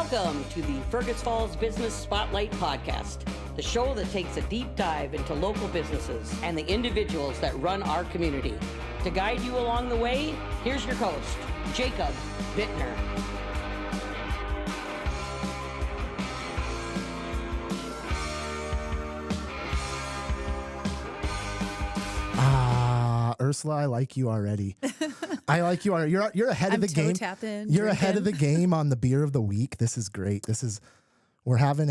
Welcome to the Fergus Falls Business Spotlight Podcast, the show that takes a deep dive into local businesses and the individuals that run our community. To guide you along the way, here's your host, Jacob Bittner. Ursula, I like you already. I like you already. You're ahead of the game. You're ahead of the game on the beer of the week. This is great. We're having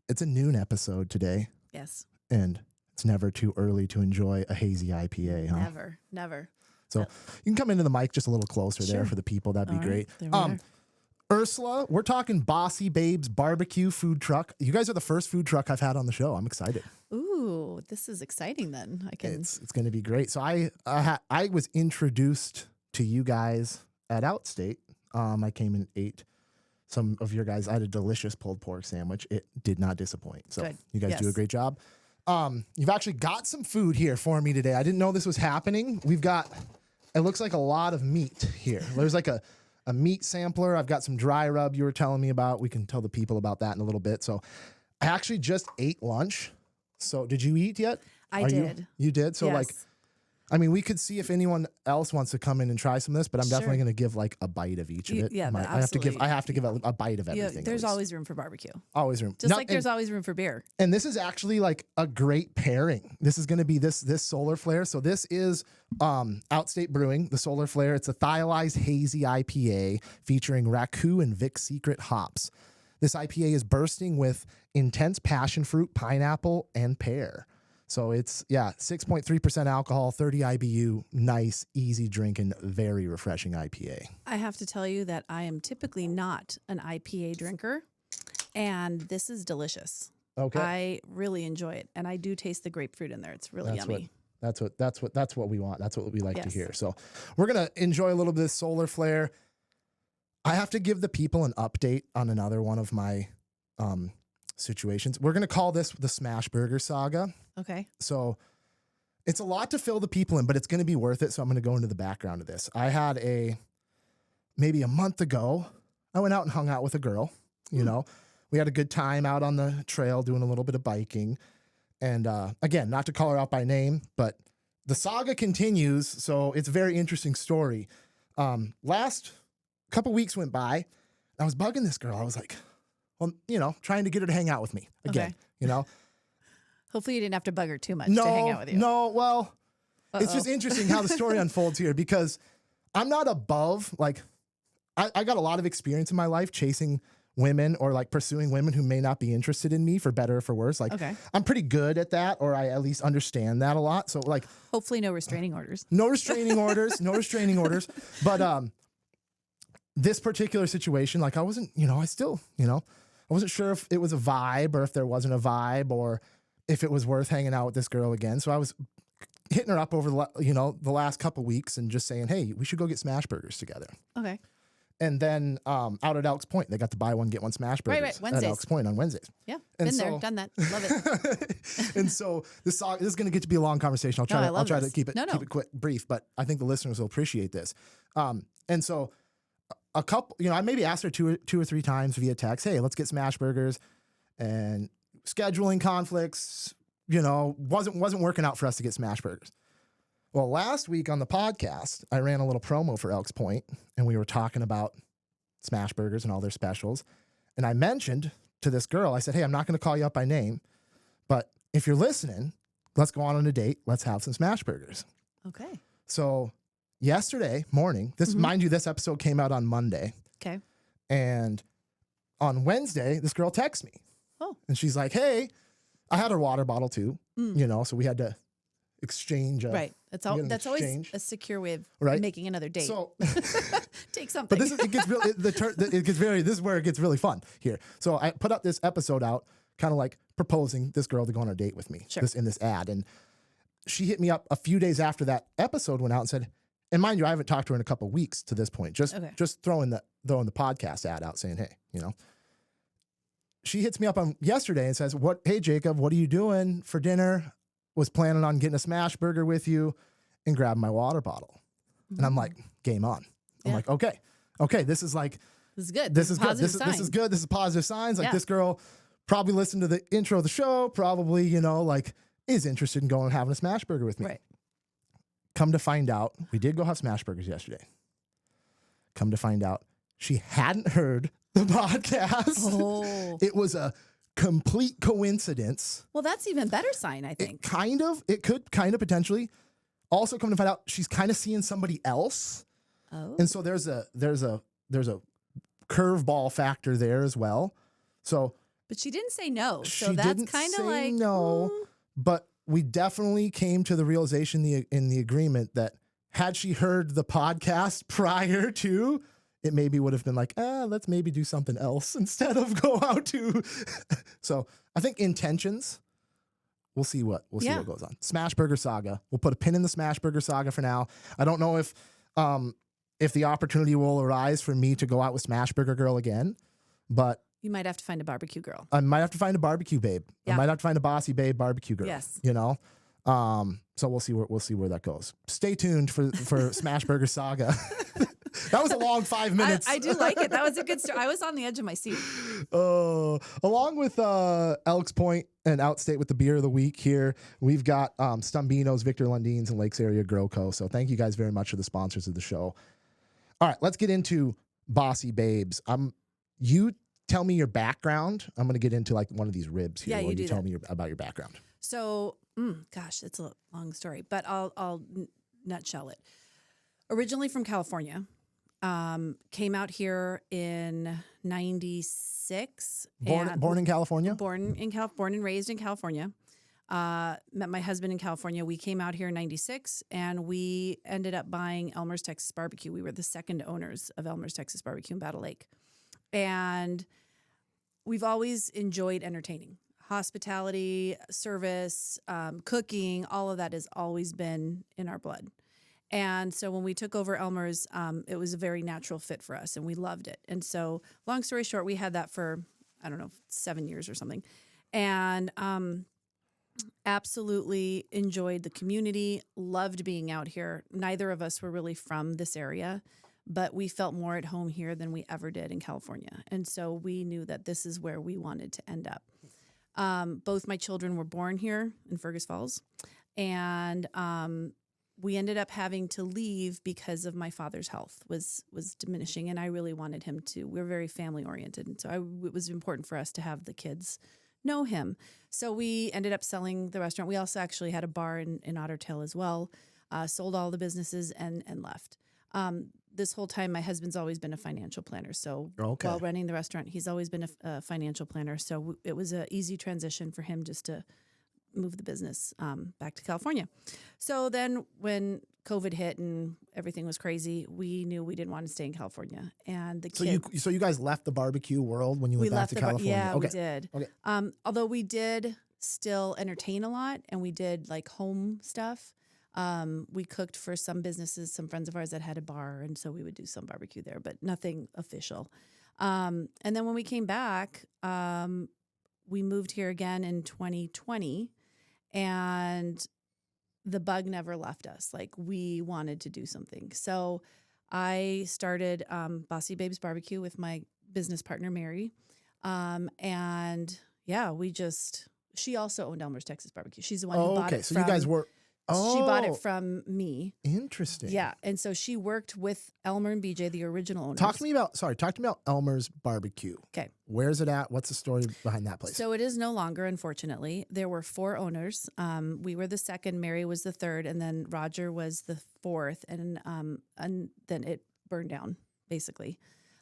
it's a noon episode today. Yes. And it's never too early to enjoy a hazy IPA, huh? Never. So you can come into the mic just a little closer there for the people. That'd be great. Ursula, we're talking Bossy Babes BBQ food truck. You guys are the first food truck I've had on the show. I'm excited. Ooh, this is exciting then. It's going to be great. So I was introduced to you guys at Outstate. I came and ate some of your guys. I had a delicious pulled pork sandwich. It did not disappoint. So you guys do a great job. You've actually got some food here for me today. I didn't know this was happening. We've got, it looks like a lot of meat here. There's like a meat sampler. I've got some dry rub you were telling me about. We can tell the people about that in a little bit. So I actually just ate lunch. So did you eat yet? I did. You did? So we could see if anyone else wants to come in and try some of this, but I'm definitely going to give like a bite of each of it. Yeah, I have to give a bite of everything. There's always room for barbecue. Always room. Just like there's always room for beer. And this is actually like a great pairing. This is going to be this Solar Flare. So this is Outstate Brewing, the Solar Flare. It's a thiolized hazy IPA featuring Raku and Vic Secret hops. This IPA is bursting with intense passion fruit, pineapple, and pear. So it's, 6.3% alcohol, 30 IBU, nice, easy drinking, very refreshing IPA. I have to tell you that I am typically not an IPA drinker, and this is delicious. Okay. I really enjoy it, and I do taste the grapefruit in there. It's really yummy. That's what we want. That's what we like to hear. So we're going to enjoy a little bit of Solar Flare. I have to give the people an update on another one of my situations. We're going to call this the Smash Burger Saga. Okay. So it's a lot to fill the people in, but it's going to be worth it. So I'm going to go into the background of this. I had maybe a month ago, I went out and hung out with a girl. You know, we had a good time out on the trail doing a little bit of biking. And again, not to call her out by name, but the saga continues. So it's a very interesting story. Last couple weeks went by. I was bugging this girl. I was like, well, trying to get her to hang out with me again, Hopefully you didn't have to bug her too much to hang out with you. No, well, It's just interesting how the story unfolds here because I'm not above, like, I got a lot of experience in my life chasing women or like pursuing women who may not be interested in me for better or for worse. Like, I'm pretty good at that, or I at least understand that a lot. So like, hopefully no restraining orders. No restraining orders. But, this particular situation, like I wasn't, I wasn't sure if it was a vibe or if there wasn't a vibe or if it was worth hanging out with this girl again. So I was hitting her up over the last couple weeks and just saying, hey, we should go get smash burgers together. Okay. And then out at Elks Point, they got the buy one, get one smash burgers right. Wednesdays. at Elks Point on Wednesdays. Yeah, been there, done that. Love it. And so this is going to get to be a long conversation. I'll try to keep it quick, brief, but I think the listeners will appreciate this. And so a couple, I maybe asked her two or three times via text, hey, let's get smash burgers, and scheduling conflicts, wasn't working out for us to get smash burgers. Well, last week on the podcast, I ran a little promo for Elks Point, and we were talking about smash burgers and all their specials. And I mentioned to this girl, I said, hey, I'm not going to call you up by name, but if you're listening, let's go on a date. Let's have some smash burgers. Okay. So yesterday morning, mind you, this episode came out on Monday. Okay. And on Wednesday, this girl texts me. Oh. And she's like, hey, I had her water bottle too, so we had to exchange. Right. That's always a secure way of making another date. So take something. But this is where it gets really fun here. So I put up this episode out, kind of like proposing this girl to go on a date with me in this ad. And she hit me up a few days after that episode went out and said, and mind you, I haven't talked to her in a couple of weeks to this point, just throwing the podcast ad out saying, hey, she hits me up on yesterday and says, hey, Jacob, what are you doing for dinner? Was planning on getting a smash burger with you and grabbing my water bottle. And I'm like, game on. I'm like, okay, this is like, This is good. This is good. This is good. This is positive signs. Like this girl probably listened to the intro of the show, probably, you know, like is interested in going and having a smash burger with me. Right. Come to find out, we did go have smash burgers yesterday. Come to find out, she hadn't heard the podcast. Oh. It was a complete coincidence. Well, that's even better sign, I think. It could kind of potentially. Also come to find out, she's kind of seeing somebody else. Oh. And so there's a curveball factor there as well. So, but she didn't say no. So that's kind of like no. But we definitely came to the realization in the agreement that had she heard the podcast prior to, it maybe would have been like, let's maybe do something else instead of go out to. So I think intentions. We'll see what goes on. Smash Burger Saga. We'll put a pin in the Smash Burger Saga for now. I don't know if the opportunity will arise for me to go out with Smash Burger Girl again, but you might have to find a barbecue girl. I might have to find a barbecue babe. Yeah. I might have to find a Bossy Babe barbecue girl. Yes. You know? So we'll see where that goes. Stay tuned for Smash Burger Saga. That was a long 5 minutes. I do like it. That was a good story. I was on the edge of my seat. Along with Elks Point and Outstate with the beer of the week here, we've got Stumbino's, Victor Lundine's, and Lakes Area Grow Co. So thank you guys very much for the sponsors of the show. All right, let's get into Bossy Babes. You tell me your background. I'm going to get into like one of these ribs here. Yeah, you tell me about your background. So, gosh, it's a long story, but I'll nutshell it. Originally from California, came out here in '96. Born in California? Born and raised in California. Met my husband in California. We came out here in '96, and we ended up buying Elmer's Texas Barbecue. We were the second owners of Elmer's Texas Barbecue in Battle Lake. And we've always enjoyed entertaining. Hospitality, service, cooking, all of that has always been in our blood. And so when we took over Elmer's, it was a very natural fit for us, and we loved it. And so long story short, we had that for, 7 years or something. And absolutely enjoyed the community, loved being out here. Neither of us were really from this area, but we felt more at home here than we ever did in California. And so we knew that this is where we wanted to end up. Both my children were born here in Fergus Falls, and we ended up having to leave because of my father's health was diminishing, and I really wanted him to. We're very family oriented, and so it was important for us to have the kids know him. So we ended up selling the restaurant. We also actually had a bar in Otter Tail as well. Sold all the businesses and left. This whole time, my husband's always been a financial planner. So while running the restaurant, he's always been a financial planner. So it was an easy transition for him just to move the business back to California. So then when COVID hit and everything was crazy, we knew we didn't want to stay in California. And So you guys left the barbecue world when you went back to California? Yeah, we did. Okay. Although we did still entertain a lot, and we did like home stuff. We cooked for some businesses, some friends of ours that had a bar, and so we would do some barbecue there, but nothing official. And then when we came back, we moved here again in 2020, and the bug never left us. Like, we wanted to do something. So I started Bossy Babes BBQ with my business partner, Mary. And yeah, she also owned Elmer's Texas Barbecue. She's the one who bought it So you guys were... She bought it from me. Interesting. Yeah. And so she worked with Elmer and BJ, the original owners. Talk to me about Elmer's Barbecue. Okay. Where's it at? What's the story behind that place? So it is no longer, unfortunately. There were 4 owners. We were the second, Mary was the third, and then Roger was the fourth, and then it burned down, basically.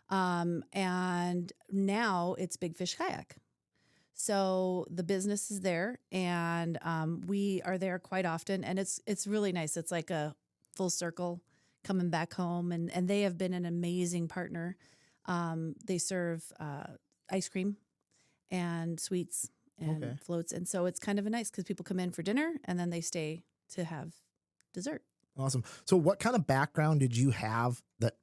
And now it's Big Fish Kayak. So the business is there, and we are there quite often, and it's really nice. It's like a full circle coming back home, and they have been an amazing partner. They serve ice cream and sweets and floats, and so it's kind of nice because people come in for dinner, and then they stay to have dessert. Awesome. So what kind of background did you have that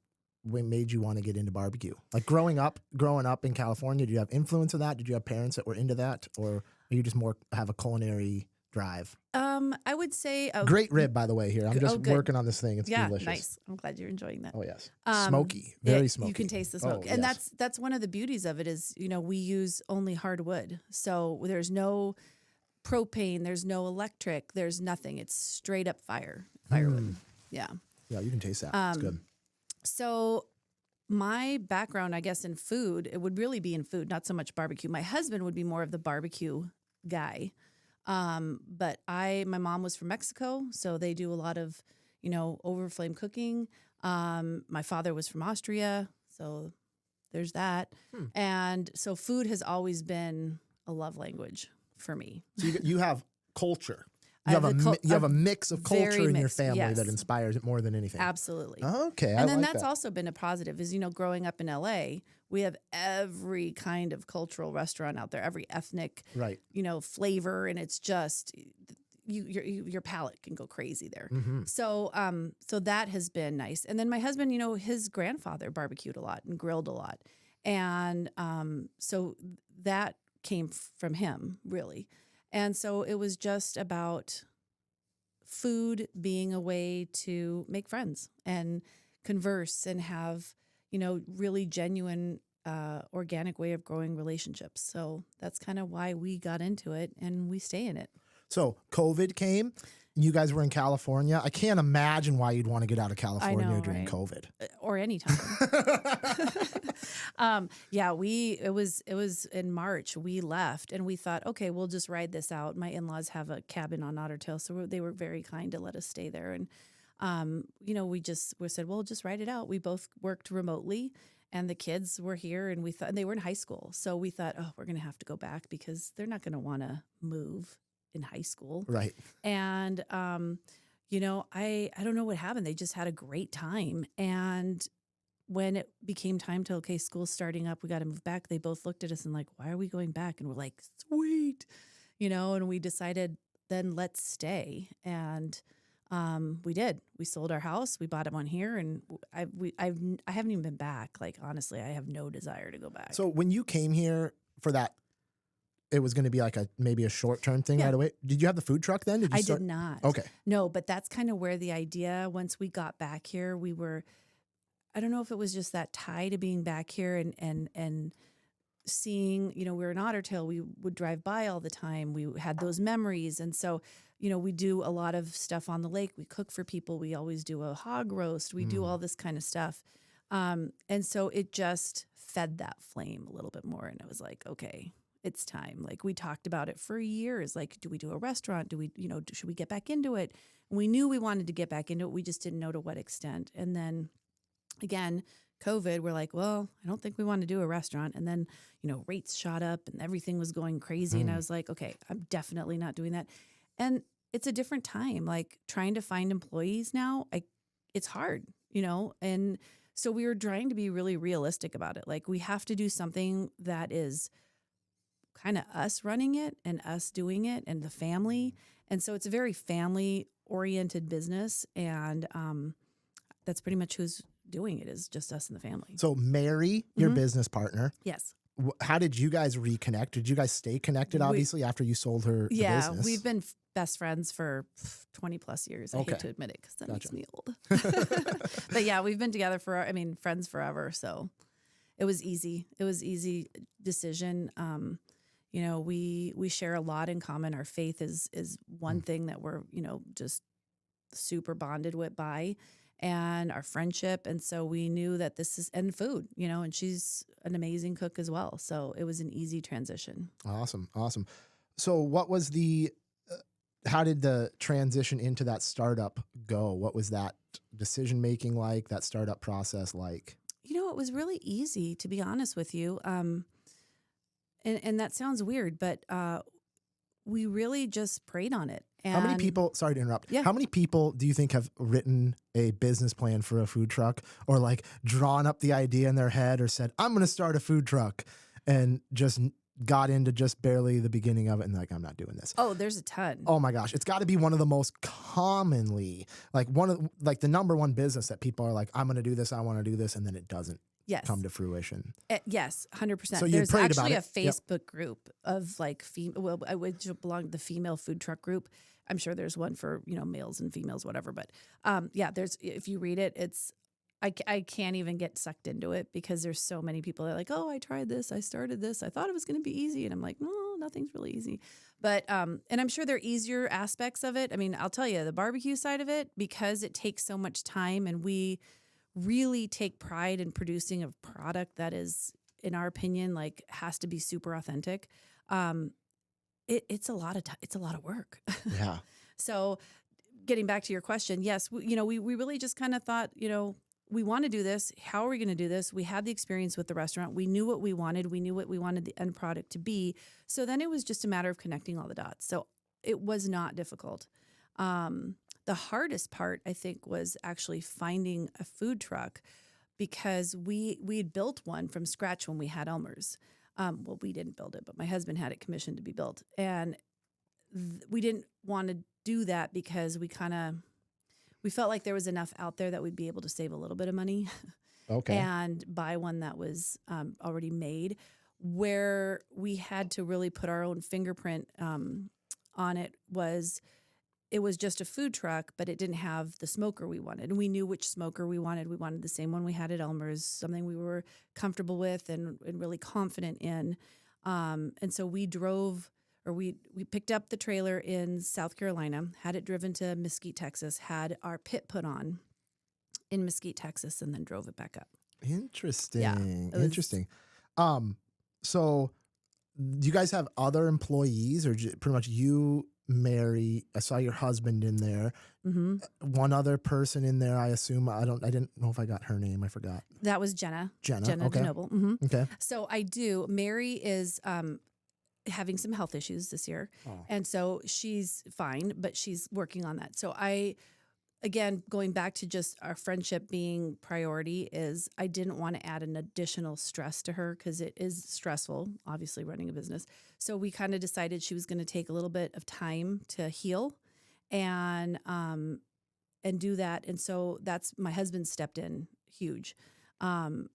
made you want to get into barbecue? Like growing up in California, did you have influence of that? Did you have parents that were into that, or are you just more have a culinary drive? I would say great rib, by the way. Here, I'm just working on this thing. It's delicious. Nice. I'm glad you're enjoying that. Oh yes, smoky, very smoky. You can taste the smoke, and that's one of the beauties of it is we use only hardwood, so there's no propane, there's no electric, there's nothing. It's straight up firewood. Yeah, you can taste that. It's good. So my background, I guess, in food, it would really be in food, not so much barbecue. My husband would be more of the barbecue guy. But my mom was from Mexico, so they do a lot of, over flame cooking. My father was from Austria, so there's that. And so food has always been a love language for me. So you have culture. You have a mix of culture in your family that inspires it more than anything. Absolutely. Okay. And then that's also been a positive is, growing up in LA, we have every kind of cultural restaurant out there, every ethnic, flavor. And it's just, your palate can go crazy there. So that has been nice. And then my husband, his grandfather barbecued a lot and grilled a lot. And so that came from him, really. And so it was just about food being a way to make friends and converse and have, really genuine, organic way of growing relationships. So that's kind of why we got into it and we stay in it. So COVID came. You guys were in California. I can't imagine why you'd want to get out of California during COVID. Or anytime. It was in March. We left and we thought, okay, we'll just ride this out. My in-laws have a cabin on Otter Tail, so they were very kind to let us stay there. And, we said, well, just ride it out. We both worked remotely and the kids were here and and they were in high school. So we thought, we're going to have to go back because they're not going to want to move in high school. Right. And, I don't know what happened. They just had a great time. And when it became time to, school's starting up, we got to move back. They both looked at us and like, why are we going back? And we're like, sweet, and we decided then let's stay. And, we did. We sold our house. We bought one here, and I haven't even been back. Like, honestly, I have no desire to go back. So when you came here for that, it was going to be like maybe a short-term thing right away. Did you have the food truck then? I did not. Okay. No, but that's kind of where the idea, once we got back here, I don't know if it was just that tie to being back here and seeing, we were in Otter Tail, we would drive by all the time. We had those memories. And so, we do a lot of stuff on the lake. We cook for people. We always do a hog roast. We do all this kind of stuff. And so it just fed that flame a little bit more. And it was like, okay, it's time. Like, we talked about it for years. Like, do we do a restaurant? Do we, should we get back into it? And we knew we wanted to get back into it. We just didn't know to what extent. And then again, COVID, we're like, well, I don't think we want to do a restaurant. And then, rates shot up and everything was going crazy. And I was like, okay, I'm definitely not doing that. And it's a different time, like trying to find employees now. It's hard, and so we were trying to be really realistic about it. Like, we have to do something that is kind of us running it and us doing it and the family. And so it's a very family oriented business. And that's pretty much who's doing it, is just us and the family. So Mary, your business partner. Yes. How did you guys reconnect? Did you guys stay connected, obviously, after you sold her the business? Yeah, we've been best friends for 20 plus years. I hate to admit it because that makes me old. But yeah, we've been together friends forever. So it was easy. It was easy decision. We share a lot in common. Our faith is one thing that we're, just super bonded by, and our friendship. And so we knew that and food, and she's an amazing cook as well. So it was an easy transition. Awesome. So what was how did the transition into that startup go? What was that decision-making like, that startup process like? It was really easy, to be honest with you. And that sounds weird, but we really just prayed on it. And how many people, sorry to interrupt, how many people do you think have written a business plan for a food truck, or like drawn up the idea in their head, or said, I'm going to start a food truck, and just got into just barely the beginning of it and like, I'm not doing this? Oh, there's a ton. Oh my gosh. It's got to be one of the most commonly, the number one business that people are like, I'm going to do this, I want to do this, and then it doesn't come to fruition. Yes, 100%. So there's actually a about Facebook group of like I would belong to the female food truck group. I'm sure there's one for, males and females, whatever. But there's, if you read it, I can't even get sucked into it because there's so many people that are like, oh, I tried this, I started this, I thought it was going to be easy. And I'm like, no, nothing's really easy. But, and I'm sure there are easier aspects of it. I mean, I'll tell you, the barbecue side of it, because it takes so much time and we really take pride in producing a product that is, in our opinion, like has to be super authentic. It's a lot of work. Yeah. So getting back to your question, yes, we really just kind of thought, we want to do this. How are we going to do this? We had the experience with the restaurant. We knew what we wanted. We knew what we wanted the end product to be. So then it was just a matter of connecting all the dots. So it was not difficult. The hardest part, I think, was actually finding a food truck because we had built one from scratch when we had Elmer's. Well, we didn't build it, but my husband had it commissioned to be built. And we didn't want to do that because we felt like there was enough out there that we'd be able to save a little bit of money. Okay. And buy one that was already made. Where we had to really put our own fingerprint on it was just a food truck, but it didn't have the smoker we wanted. And we knew which smoker we wanted. We wanted the same one we had at Elmer's, something we were comfortable with and really confident in. And so we picked up the trailer in South Carolina, had it driven to Mesquite, Texas, had our pit put on in Mesquite, Texas, and then drove it back up. Interesting. Yeah, Interesting. So do you guys have other employees or pretty much you, Mary? I saw your husband in there. Mm-hmm. One other person in there, I assume. I didn't know if I got her name. I forgot. That was Jenna. Jenna. Okay. DeNoble. Mm-hmm. Okay. So I do. Mary is having some health issues this year. Oh. And so she's fine, but she's working on that. So again, going back to just our friendship being priority is I didn't want to add an additional stress to her because it is stressful, obviously running a business. So we kind of decided she was going to take a little bit of time to heal and do that. And so that's my husband stepped in huge. And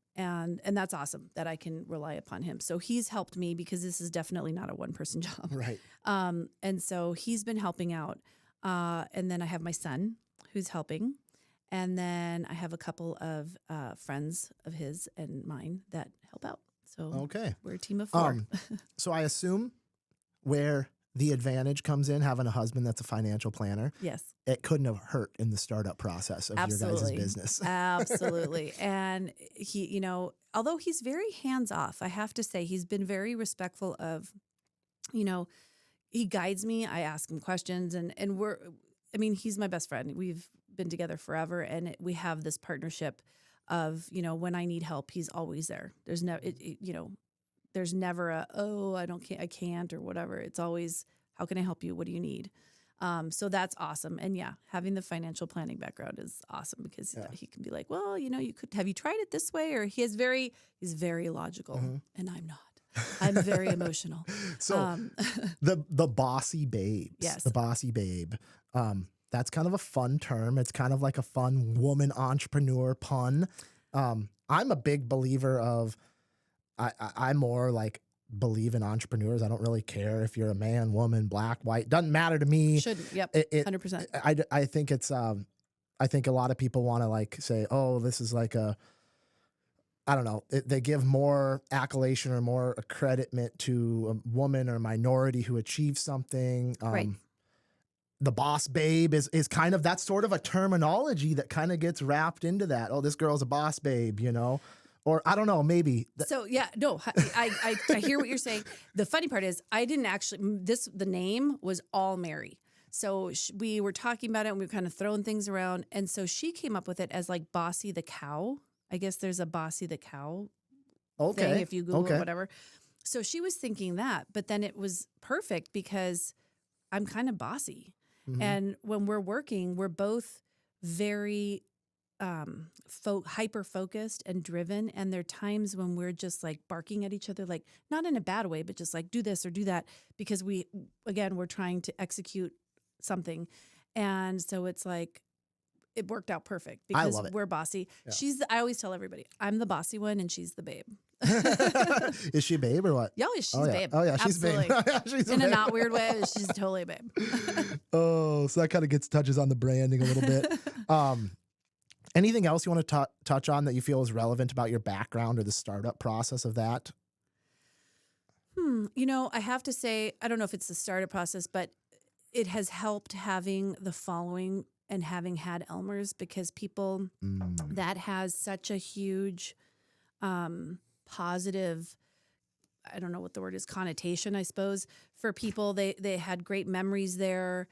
that's awesome that I can rely upon him. So he's helped me because this is definitely not a one-person job. Right. And so he's been helping out. And then I have my son who's helping. And then I have a couple of friends of his and mine that help out. So okay, we're a team of 4. So I assume where the advantage comes in having a husband that's a financial planner. Yes. It couldn't have hurt in the startup process of your guys' business. Absolutely. And he, although he's very hands-off, I have to say he's been very respectful of, he guides me. I ask him questions and he's my best friend. We've been together forever and we have this partnership of, when I need help, he's always there. There's there's never I can't or whatever. It's always, how can I help you? What do you need? So that's awesome. And yeah, having the financial planning background is awesome because he can be like, well, have you tried it this way? Or he's very logical and I'm not. I'm very emotional. So the Bossy Babes, yes. The Bossy Babe, that's kind of a fun term. It's kind of like a fun woman entrepreneur pun. I'm a big believer of, I more like believe in entrepreneurs. I don't really care if you're a man, woman, black, white. Doesn't matter to me. Shouldn't. Yep. 100%. I think it's, I think a lot of people want to like say, oh, this is like I don't know. They give more accolation or more accreditment to a woman or minority who achieves something. Right. The boss babe is kind of, that's sort of a terminology that kind of gets wrapped into that. Oh, this girl's a boss babe, or I don't know, maybe. So yeah, no, I hear what you're saying. The funny part is I didn't actually, the name was all Mary. So we were talking about it and we were kind of throwing things around. And so she came up with it as like Bossy the cow. I guess there's a Bossy the cow thing if you Google or whatever. So she was thinking that, but then it was perfect because I'm kind of bossy. Mm-hmm. And when we're working, we're both very hyper-focused and driven. And there are times when we're just like barking at each other, like not in a bad way, but just like do this or do that because we're trying to execute something. And so it's like, it worked out perfect because we're bossy. Yeah. I always tell everybody, I'm the bossy one and she's the babe. Is she a babe or what? Yeah, she's babe. Oh yeah, she's absolutely. Babe. She's in a not weird way. She's totally a babe. Oh, so that kind of touches on the branding a little bit. Anything else you want to touch on that you feel is relevant about your background or the startup process of that? I have to say, I don't know if it's the startup process, but it has helped having the following and having had Elmer's, because people that has such a huge positive, I don't know what the word is, connotation, I suppose, for people. They had great memories there.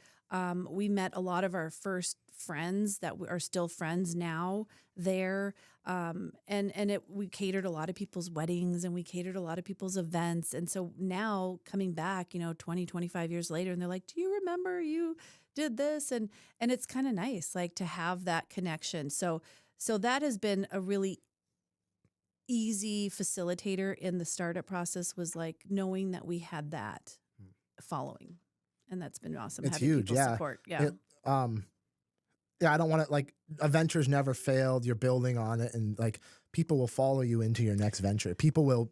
We met a lot of our first friends that are still friends now there. We catered a lot of people's weddings and we catered a lot of people's events. And so now coming back, 20, 25 years later, and they're like, do you remember you did this? And it's kind of nice, like, to have that connection. So that has been a really easy facilitator in the startup process, was like knowing that we had that following. And that's been awesome. It's having huge. Yeah. Support. Yeah. Yeah, I don't want to, like, a venture's never failed. You're building on it, and like, people will follow you into your next venture. People will,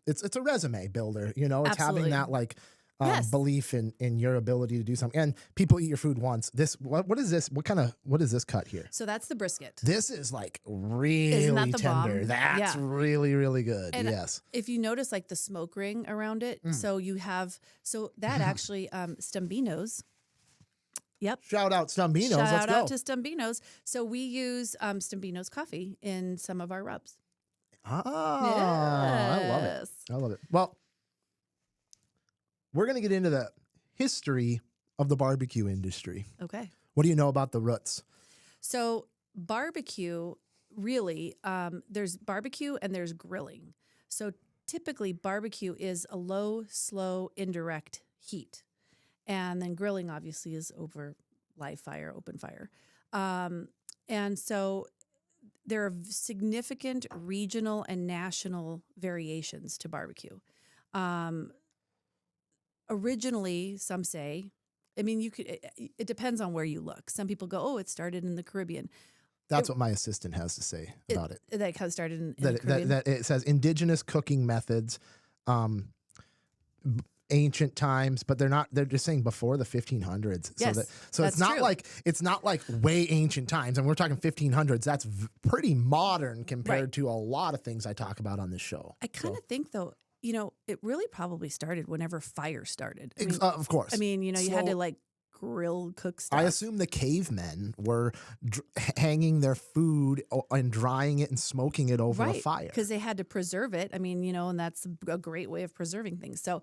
it's a resume builder, it's Absolutely. having that, like, Yes. belief in your ability to do something. And people eat your food once. What is this? What is this cut here? So that's the brisket. This is like really Isn't that the tender. bomb? That's really, really good. And yes. If you notice, like, the smoke ring around it, so you have, that actually, Stambino's. Yep. Shout out Stambino's. Shout out to Stambino's. So we use Stambino's coffee in some of our rubs. I love it. I love it. Well, we're going to get into the history of the barbecue industry. Okay. What do you know about the roots? So barbecue, really, there's barbecue and there's grilling. So typically barbecue is a low, slow, indirect heat. And then grilling, obviously, is over live fire, open fire. And so there are significant regional and national variations to barbecue. Originally, some say, it depends on where you look. Some people go, it started in the Caribbean. That's what my assistant has to say about it. That kind of started in the Caribbean. That it says indigenous cooking methods, ancient times, but they're just saying before the 1500s. Yes, so it's not like way ancient times, and we're talking 1500s. That's pretty modern compared to a lot of things I talk about on this show. I kind of think, though, it really probably started whenever fire started. Of course. You had to, like, grill, cook stuff. I assume the cavemen were hanging their food and drying it and smoking it over a fire. Because they had to preserve it. And that's a great way of preserving things. So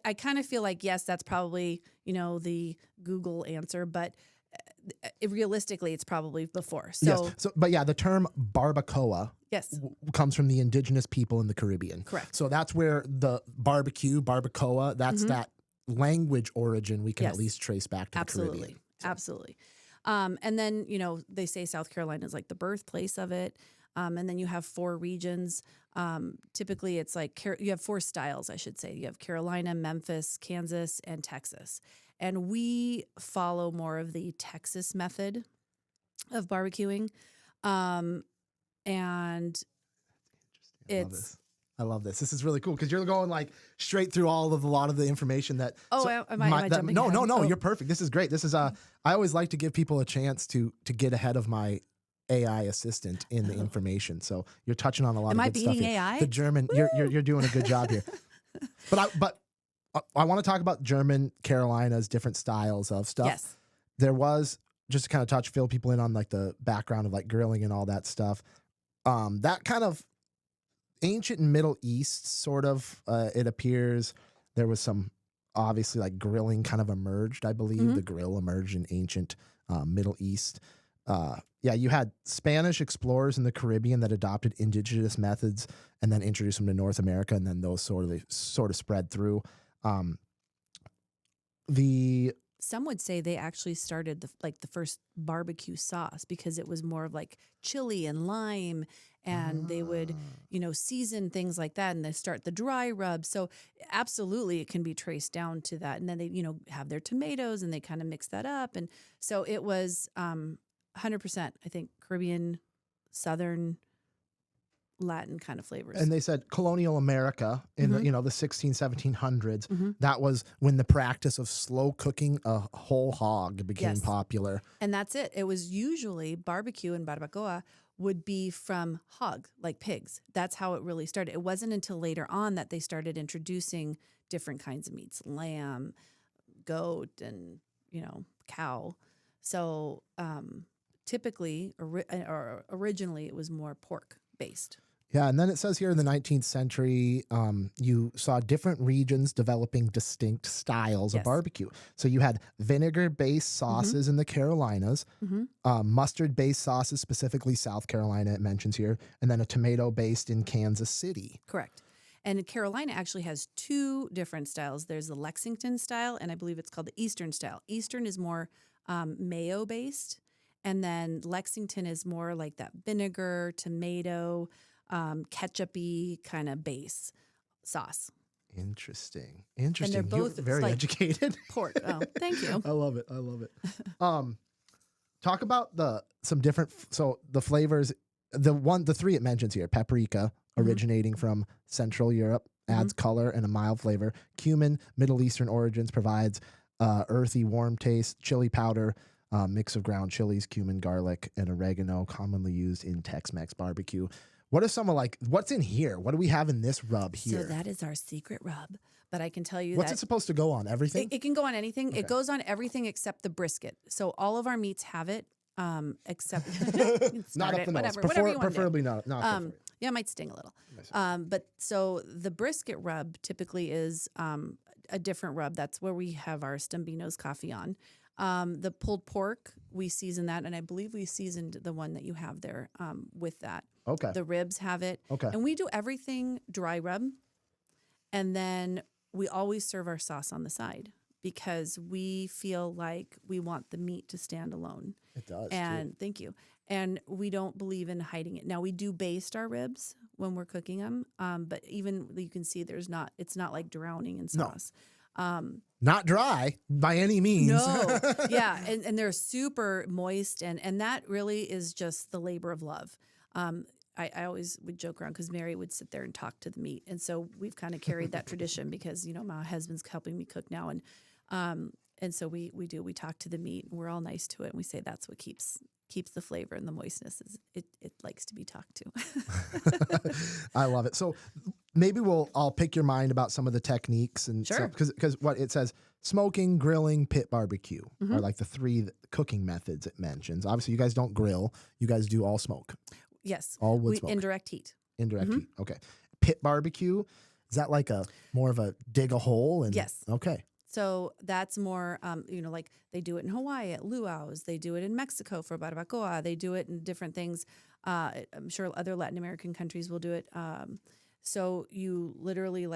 I kind of feel like, yes, that's probably, the Google answer, but realistically, it's probably before. So, yes. But yeah, the term barbacoa comes from the indigenous people in the Caribbean. Correct. So that's where the barbacoa, that's that language origin we can at least trace back to the Caribbean. Absolutely. And then, they say South Carolina is like the birthplace of it. And then you have 4 regions. Typically, it's like you have 4 styles, I should say. You have Carolina, Memphis, Kansas, and Texas. And we follow more of the Texas method of barbecuing. And it's... I love this. This is really cool because you're going, like, straight through a lot of the information that. Am I jumping ahead? No, you're perfect. This is great. This is I always like to give people a chance to get ahead of my AI assistant in the information. So you're touching on a lot of good stuff. Am I beating AI? The German, you're doing a good job here. But I want to talk about German Carolinas, different styles of stuff. Yes. There was, just to kind of fill people in on, like, the background of, like, grilling and all that stuff. That kind of ancient Middle East sort of, it appears there was some, obviously, like, grilling kind of emerged, I believe. The grill emerged in ancient Middle East. You had Spanish explorers in the Caribbean that adopted indigenous methods and then introduced them to North America, and then those sort of spread through. Some would say they actually started the first barbecue sauce because it was more of like chili and lime, and they would, season things like that, and they start the dry rub. So absolutely, it can be traced down to that. And then they, have their tomatoes and they kind of mix that up. And so it was 100%. I think Caribbean, Southern, Latin kind of flavors. And they said colonial America in the, the 1700s, that was when the practice of slow cooking a whole hog became popular. And that's it. It was usually barbecue and barbacoa would be from hog, like pigs. That's how it really started. It wasn't until later on that they started introducing different kinds of meats, lamb, goat, and, cow. So typically, or originally, it was more pork based. Yeah, and then it says here in the 19th century, you saw different regions developing distinct styles of barbecue. So you had vinegar-based sauces in the Carolinas, mustard-based sauces, specifically South Carolina, it mentions here, and then a tomato-based in Kansas City. Correct. And Carolina actually has two different styles. There's the Lexington style, and I believe it's called the Eastern style. Eastern is more mayo-based, and then Lexington is more like that vinegar, tomato, ketchup-y kind of base sauce. Interesting. And they're both You're very educated. Pork. Oh, thank you. I love it. Talk about some different. So the flavors, the three it mentions here: paprika, originating from Central Europe, adds color and a mild flavor. Cumin, Middle Eastern origins, provides earthy, warm taste. Chili powder, mix of ground chilies, cumin, garlic, and oregano, commonly used in Tex-Mex barbecue. What is what's in here? What do we have in this rub here? So that is our secret rub. But I can tell you What's it supposed to go on? Everything? It can go on anything. Okay. It goes on everything except the brisket. So all of our meats have it, except not up the nose. Preferably not. Yeah, it might sting a little. But so the brisket rub typically is a different rub. That's where we have our Stumbinos coffee on. The pulled pork, we season that, and I believe we seasoned the one that you have there with that. Okay. The ribs have it. Okay. And we do everything dry rub, and then we always serve our sauce on the side because we feel like we want the meat to stand alone. It does, and thank you. And we don't believe in hiding it. Now, we do baste our ribs when we're cooking them, but even you can see it's not like drowning in sauce. No. Not dry by any means. No. Yeah. And they're super moist. And that really is just the labor of love. I always would joke around because Mary would sit there and talk to the meat. And so we've kind of carried that tradition because, my husband's helping me cook now. And so we talk to the meat and we're all nice to it. And we say that's what keeps the flavor and the moistness. It likes to be talked to. I love it. So maybe I'll pick your mind about some of the techniques and sure. Because what it says, smoking, grilling, pit barbecue are like the three cooking methods it mentions. Obviously, you guys don't grill. You guys do all smoke. Yes. All wood smoke. Indirect heat. Indirect heat. Okay. Pit barbecue, is that like more of a dig a hole? Yes. Okay. So that's more, like they do it in Hawaii at luau's. They do it in Mexico for barbacoa. They do it in different things. I'm sure other Latin American countries will do it. So you literally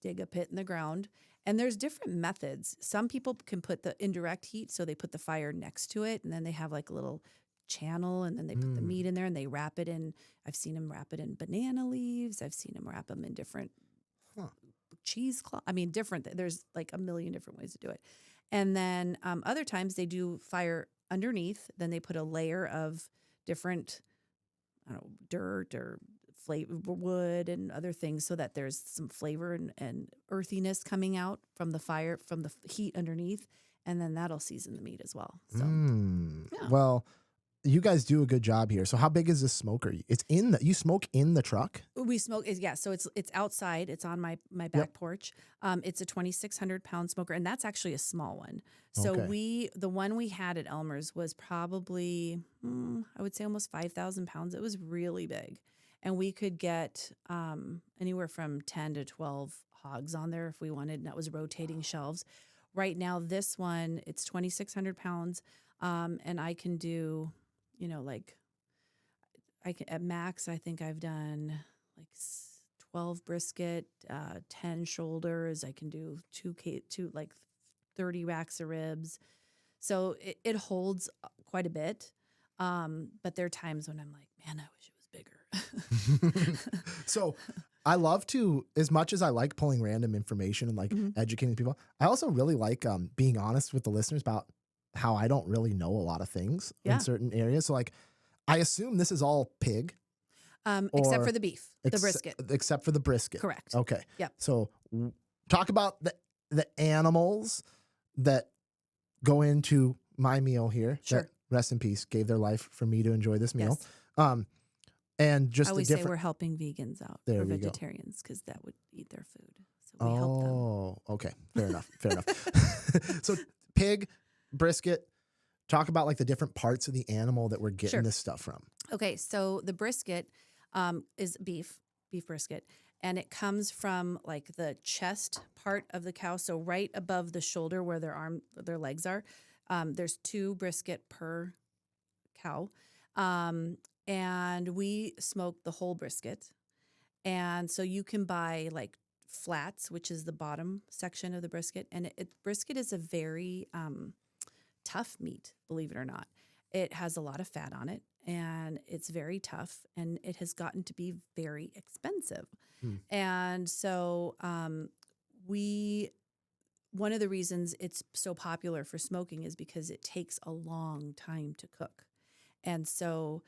dig a pit in the ground. And there's different methods. Some people can put the indirect heat, so they put the fire next to it, and then they have a little channel, and then they put the meat in there, and they wrap it in. I've seen them wrap it in banana leaves. I've seen them wrap them in different cheesecloth. I mean, different. There's a million different ways to do it. And then other times they do fire underneath. Then they put a layer of different, dirt or wood and other things so that there's some flavor and earthiness coming out from the fire, from the heat underneath. And then that'll season the meat as well. So, yeah. Well, you guys do a good job here. So how big is this smoker? You smoke in the truck? We smoke, yeah. So it's outside. It's on my back porch. It's a 2,600 pound smoker, and that's actually a small one. So the one we had at Elmer's was probably, I would say almost 5,000 pounds. It was really big. And we could get anywhere from 10 to 12 hogs on there if we wanted, and that was rotating shelves. Right now, this one, it's 2,600 pounds, and I can do, at max, I think I've done 12 brisket, 10 shoulders. I can do 30 racks of ribs. So it holds quite a bit. But there are times when I'm like, man, I wish it was bigger. So I love to, as much as I like pulling random information and educating people, I also really like being honest with the listeners about how I don't really know a lot of things in certain areas. So like, I assume this is all pig. Except for the beef, the brisket. Except for the brisket. Correct. Okay. Yep. So talk about the animals that go into my meal here. Sure. That, rest in peace, gave their life for me to enjoy this meal. Yes. And just I always say we're helping vegans out, or vegetarians, because that would eat their food. So we help them. Oh, okay. Fair enough. Fair enough. So pig, brisket, talk about like the different parts of the animal that we're getting this stuff from. Okay. So the brisket is beef brisket. And it comes from like the chest part of the cow. So right above the shoulder where their legs are, there's 2 brisket per cow. And we smoke the whole brisket. And so you can buy like flats, which is the bottom section of the brisket. And brisket is a very tough meat, believe it or not. It has a lot of fat on it, and it's very tough, and it has gotten to be very expensive. And so one of the reasons it's so popular for smoking is because it takes a long time to cook. And so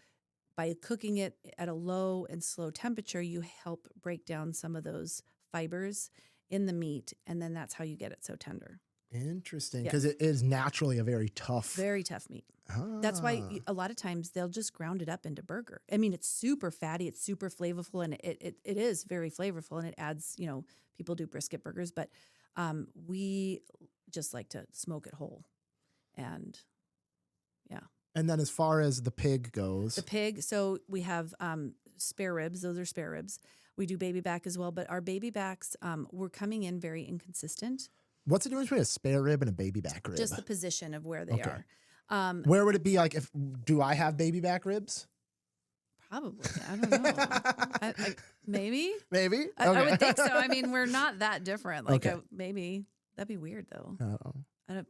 by cooking it at a low and slow temperature, you help break down some of those fibers in the meat, and then that's how you get it so tender. Interesting, because it is naturally a very tough meat. That's why a lot of times they'll just ground it up into burger. I mean, it's super fatty, it's super flavorful, and it is very flavorful, and it adds, people do brisket burgers, but we just like to smoke it whole. And yeah. And then as far as the pig goes. So we have spare ribs. Those are spare ribs. We do baby back as well, but our baby backs, we're coming in very inconsistent. What's the difference between a spare rib and a baby back rib? Just the position of where they are. Where would it be like do I have baby back ribs? Probably. I don't know. Maybe? Maybe? Okay. I would think so. I mean, we're not that different. Like maybe. That'd be weird though.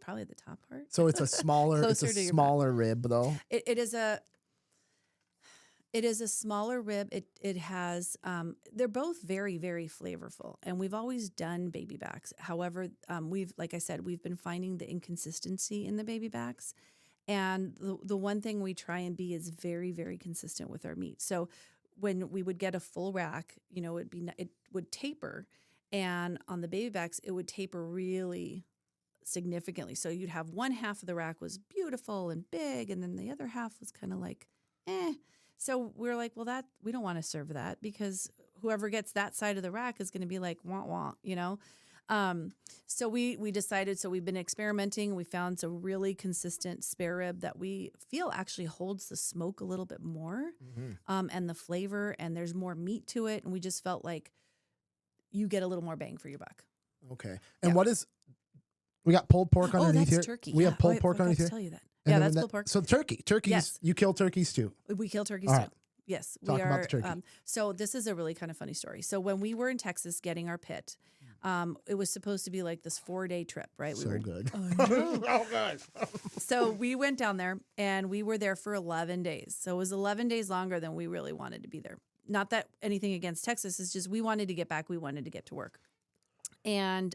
Probably the top part. So it's a smaller rib though. It is a smaller rib. It has they're both very, very flavorful, and we've always done baby backs. However, like I said, we've been finding the inconsistency in the baby backs, and the one thing we try and be is very, very consistent with our meat. So when we would get a full rack, it would taper, and on the baby backs it would taper really significantly. So you'd have one half of the rack was beautiful and big, and then the other half was kind of like, eh. So we're like, well, we don't want to serve that, because whoever gets that side of the rack is going to be like, wah, So we decided, so we've been experimenting. We found some really consistent spare rib that we feel actually holds the smoke a little bit more, and the flavor, and there's more meat to it. And we just felt like you get a little more bang for your buck. Okay. And we got pulled pork underneath here. Turkey. We have pulled pork underneath here. Tell you that. Yeah, that's pulled pork. So turkeys, yes. You kill turkeys too? We kill turkeys right. too. Yes. Talk about the turkey. So this is a really kind of funny story. So when we were in Texas getting our pit, it was supposed to be like this 4-day trip, right? Good. So good. So we went down there, and we were there for 11 days. So it was 11 days longer than we really wanted to be there. Not that anything against Texas, it's just we wanted to get back. We wanted to get to work. And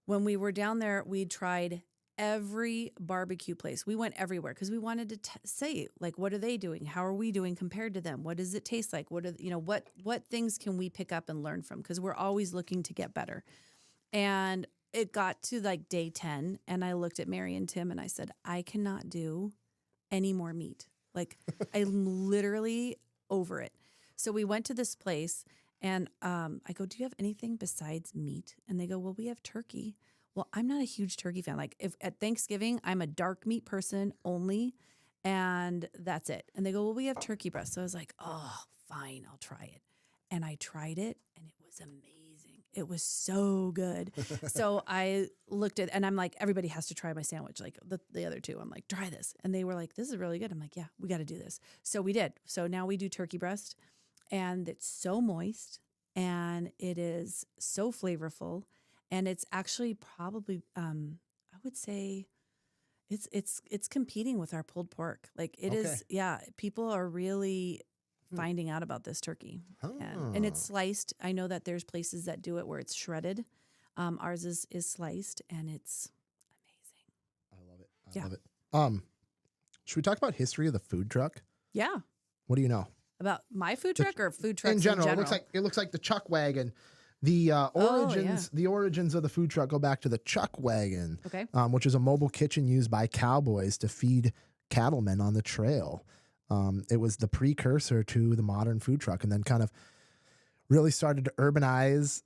when we were down there, we tried every barbecue place. We went everywhere because we wanted to say, like, what are they doing? How are we doing compared to them? What does it taste like? What things can we pick up and learn from? Because we're always looking to get better. And it got to like day 10, and I looked at Mary and Tim, and I said, I cannot do any more meat. Like, I'm literally over it. So we went to this place, and I go, do you have anything besides meat? And they go, well, we have turkey. Well, I'm not a huge turkey fan. Like, if at Thanksgiving, I'm a dark meat person only, and that's it. And they go, well, we have turkey breast. So I was like, oh, fine, I'll try it. And I tried it, and it was amazing. It was so good. So I looked at, and I'm like, everybody has to try my sandwich. Like the other two, I'm like, try this. And they were like, this is really good. I'm like, yeah, we got to do this. So we did. So now we do turkey breast, and it's so moist, and it is so flavorful. And it's actually probably, I would say, it's competing with our pulled pork. Like it is, yeah. People are really finding out about this turkey, and it's sliced. I know that there's places that do it where it's shredded. Ours is sliced, and it's amazing. I love it. Should we talk about history of the food truck? Yeah. What do you know about my food truck or food trucks in general? It looks like the chuck wagon. The origins of the food truck go back to the chuck wagon, which is a mobile kitchen used by cowboys to feed cattlemen on the trail. It was the precursor to the modern food truck, and then kind of really started to urbanize.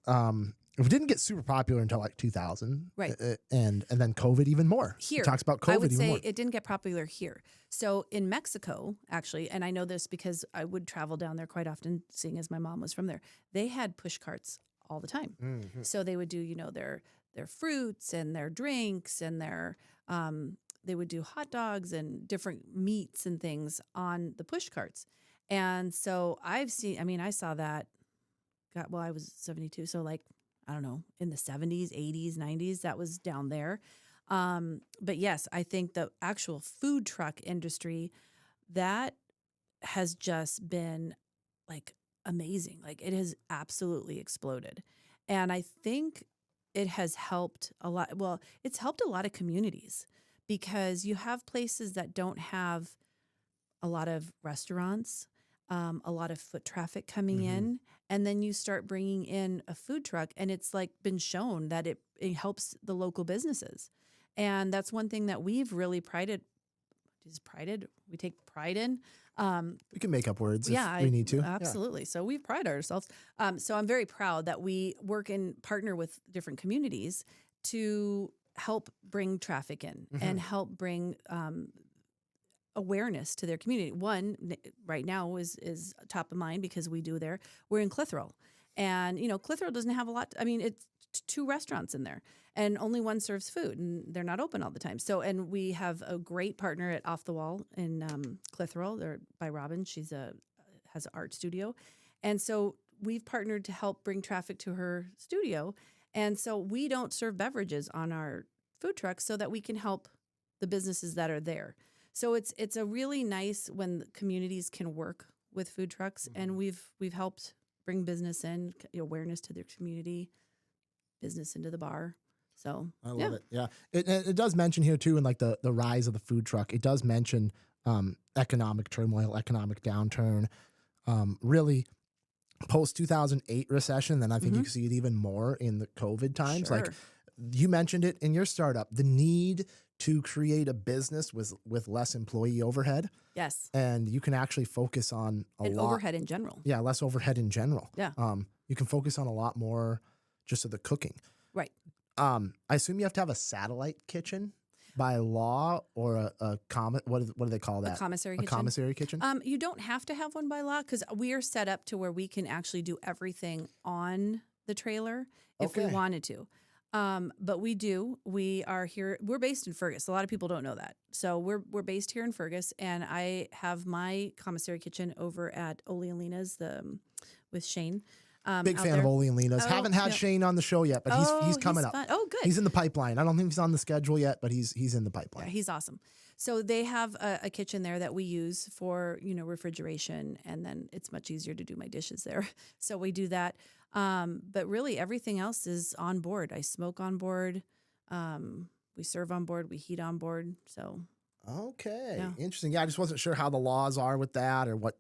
It didn't get super popular until like 2000, right? And then COVID even more. Here, it talks about COVID. I would say more. It didn't get popular here. So in Mexico, actually, and I know this because I would travel down there quite often, seeing as my mom was from there. They had push carts all the time. Mm-hmm. So they would do, their fruits and their drinks and their they would do hot dogs and different meats and things on the push carts. And so I saw that. I was 72, so like, I don't know, in the 70s, 80s, 90s, that was down there. But yes, I think the actual food truck industry, that has just been like amazing. Like it has absolutely exploded. And I think it has helped a lot. Well, it's helped a lot of communities because you have places that don't have a lot of restaurants, a lot of foot traffic coming in. And then you start bringing in a food truck, and it's like been shown that it helps the local businesses. And that's one thing that we've really we take pride in. We can make up words if we need to. Absolutely. Yeah. So we pride ourselves. So I'm very proud that we work and partner with different communities to help bring traffic in and help bring awareness to their community. One right now is top of mind because we're in Clitheroe, and Clitheroe doesn't have a lot. It's 2 restaurants in there, and only one serves food, and they're not open all the time. So, and we have a great partner at Off the Wall in Clitheroe. They're by Robin. She's has an art studio, and so we've partnered to help bring traffic to her studio. And so we don't serve beverages on our food trucks so that we can help the businesses that are there. So it's a really nice when communities can work with food trucks, and we've helped bring business in, awareness to their community, business into the bar. So I love it. Yeah, it does mention here too, in like the rise of the food truck. It does mention economic turmoil, economic downturn, really post 2008 recession. Then I think you can see it even more in the COVID times. Sure. Like you mentioned it in your startup, the need to create a business with less employee overhead. Yes. And you can actually focus on a lot. Overhead in general. Yeah, less overhead in general. Yeah. You can focus on a lot more just of the cooking. Right. I assume you have to have a satellite kitchen by law, or a what do they call that? A commissary kitchen. A commissary kitchen? You don't have to have one by law because we are set up to where we can actually do everything on the trailer if we wanted to. But we do. We are here. We're based in Fergus. A lot of people don't know that. So we're based here in Fergus, and I have my commissary kitchen over at Oli and Lena's with Shane. Big fan of Oli and Lena's. Haven't had Shane on the show yet, but he's coming up. Fun. Oh, good. He's in the pipeline. I don't think he's on the schedule yet, but he's in the pipeline. Yeah, he's awesome. So they have a kitchen there that we use for refrigeration, and then it's much easier to do my dishes there. So we do that. But really everything else is on board. I smoke on board. We serve on board. We heat on board. So. Okay. Yeah. Interesting. Yeah. I just wasn't sure how the laws are with that, or what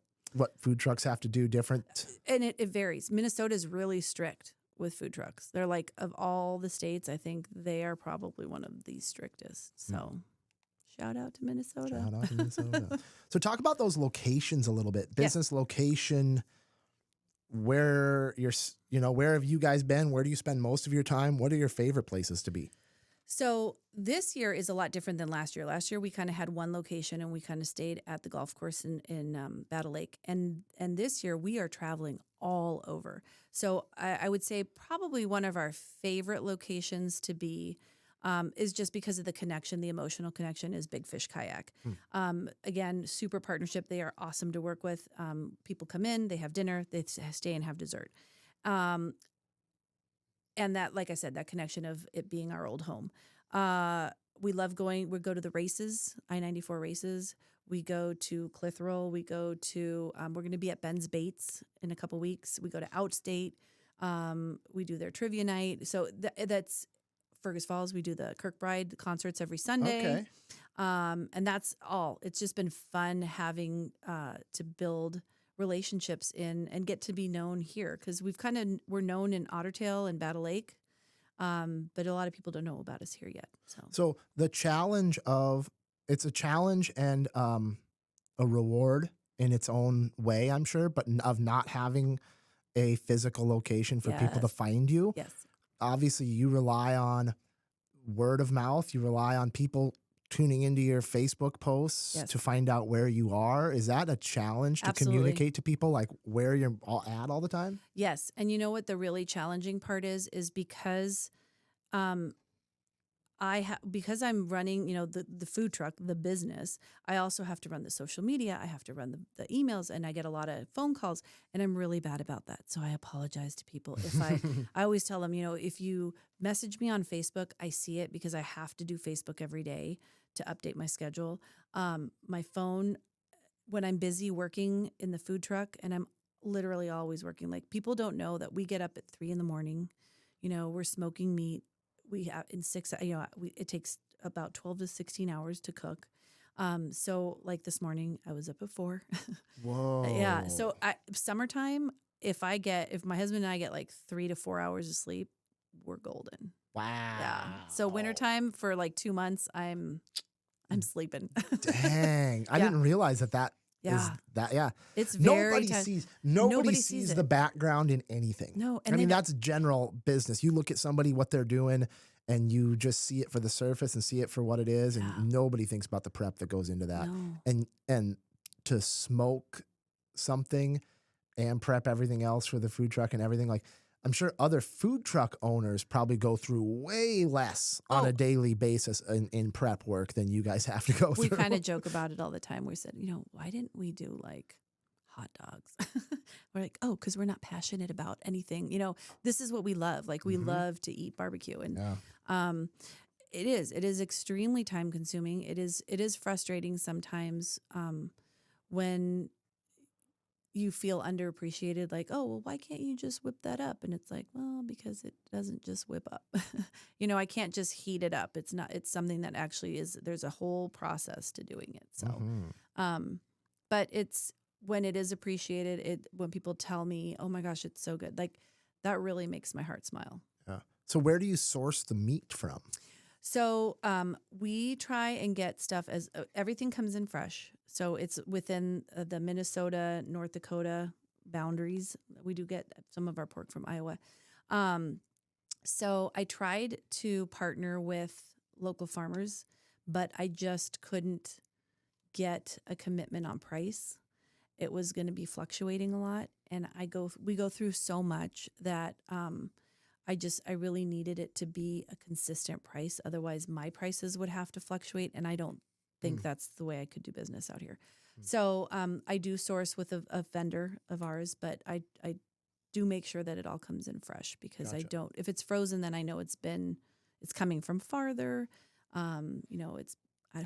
food trucks have to do different. And it varies. Minnesota is really strict with food trucks. They're like, of all the states, I think they are probably one of the strictest. So shout out to Minnesota. Shout out to Minnesota. So talk about those locations a little bit. Business location. Where where have you guys been? Where do you spend most of your time? What are your favorite places to be? So this year is a lot different than last year. Last year we kind of had one location, and we kind of stayed at the golf course in Battle Lake. And this year we are traveling all over. So I would say probably one of our favorite locations to be is just because of the connection, the emotional connection, is Big Fish Kayak. Again, super partnership. They are awesome to work with. People come in, they have dinner, they stay and have dessert. And that, like I said, that connection of it being our old home. We love going. We go to the races, I-94 races. We go to Clitheroe. We go to, we're going to be at Ben's Baits in a couple weeks. We go to Outstate. We do their trivia night. So that's Fergus Falls. We do the Kirkbride concerts every Sunday. And that's all. It's just been fun having to build relationships and get to be known here, because we're known in Otter Tail and Battle Lake, but a lot of people don't know about us here yet. So the challenge it's a challenge and a reward in its own way, I'm sure, but of not having a physical location for people to find you. Yes. Obviously, you rely on word of mouth. You rely on people tuning into your Facebook posts to find out where you are. Is that a challenge to communicate to people, like where you're at all the time? Yes. And you know what the really challenging part is because because I'm running, the food truck, the business, I also have to run the social media. I have to run the emails, and I get a lot of phone calls, and I'm really bad about that. So I apologize to people. If I always tell them, if you message me on Facebook, I see it because I have to do Facebook every day to update my schedule. My phone, when I'm busy working in the food truck, and I'm literally always working, like people don't know that we get up at 3 a.m. We're smoking meat. We have it takes about 12 to 16 hours to cook. So like this morning I was up at 4. Whoa. Yeah. So summertime, if my husband and I get like 3 to 4 hours of sleep, we're golden. Wow. Yeah. So wintertime for like 2 months, I'm sleeping. Dang. I didn't realize that. Yeah. It's very nobody sees the background in anything. No. And I mean, that's general business. You look at somebody, what they're doing, and you just see it for the surface and see it for what it is. And nobody thinks about the prep that goes into that. No. And to smoke something and prep everything else for the food truck and everything, like, I'm sure other food truck owners probably go through way less on a daily basis in prep work than you guys have to go through. We kind of joke about it all the time. We said, why didn't we do like hot dogs? We're like, because we're not passionate about anything. This is what we love. Like we love to eat barbecue. And it is extremely time consuming. It is frustrating sometimes when you feel underappreciated, like, why can't you just whip that up? And it's like, well, because it doesn't just whip up. I can't just heat it up. It's something that actually there's a whole process to doing it. So, but when it is appreciated, when people tell me, oh my gosh, it's so good, like that really makes my heart smile. Yeah. So where do you source the meat from? So we try and get stuff everything comes in fresh. So it's within the Minnesota, North Dakota boundaries. We do get some of our pork from Iowa. So I tried to partner with local farmers, but I just couldn't get a commitment on price. It was going to be fluctuating a lot. And we go through so much that I really needed it to be a consistent price. Otherwise, my prices would have to fluctuate, and I don't think that's the way I could do business out here. So I do source with a vendor of ours, but I do make sure that it all comes in fresh because I don't. If it's frozen, then I know it's coming from farther. It's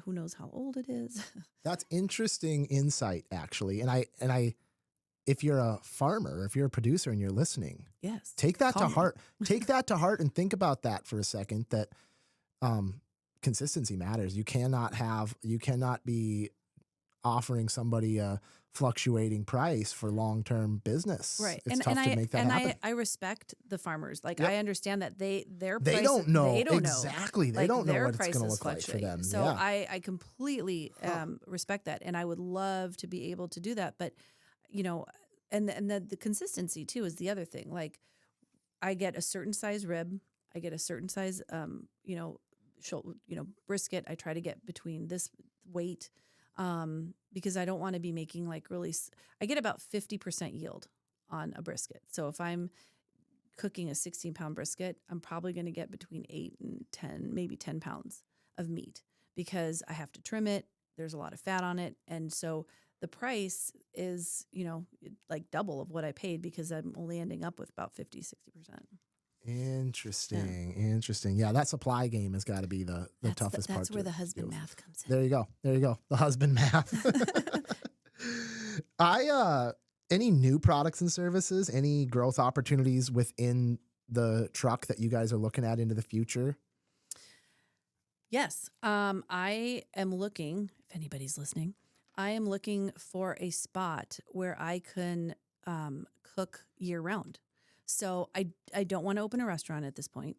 who knows how old it is. That's interesting insight, actually, and I. If you're a farmer, if you're a producer and you're listening, yes, take that to heart. Take that to heart and think about that for a second, that consistency matters. You cannot be offering somebody a fluctuating price for long-term business. Right. It's tough to make that happen. I respect the farmers. Like I understand that their price, don't know. They don't exactly. know. They don't know what it's going to look like for them. So I completely respect that. And I would love to be able to do that. But and the consistency too is the other thing. Like I get a certain size rib, I get a certain size, brisket. I try to get between this weight, because I don't want to be making I get about 50% yield on a brisket. So if I'm cooking a 16-pound brisket, I'm probably going to get between 8 and 10, maybe 10 pounds of meat because I have to trim it. There's a lot of fat on it. And so the price is, like double of what I paid because I'm only ending up with about 50, 60%. Interesting. Yeah, that supply game has got to be the toughest part. That's where the husband math comes in. There you go. The husband math. Any new products and services, any growth opportunities within the truck that you guys are looking at into the future? Yes. I am looking, if anybody's listening, I am looking for a spot where I can cook year round. So I don't want to open a restaurant at this point.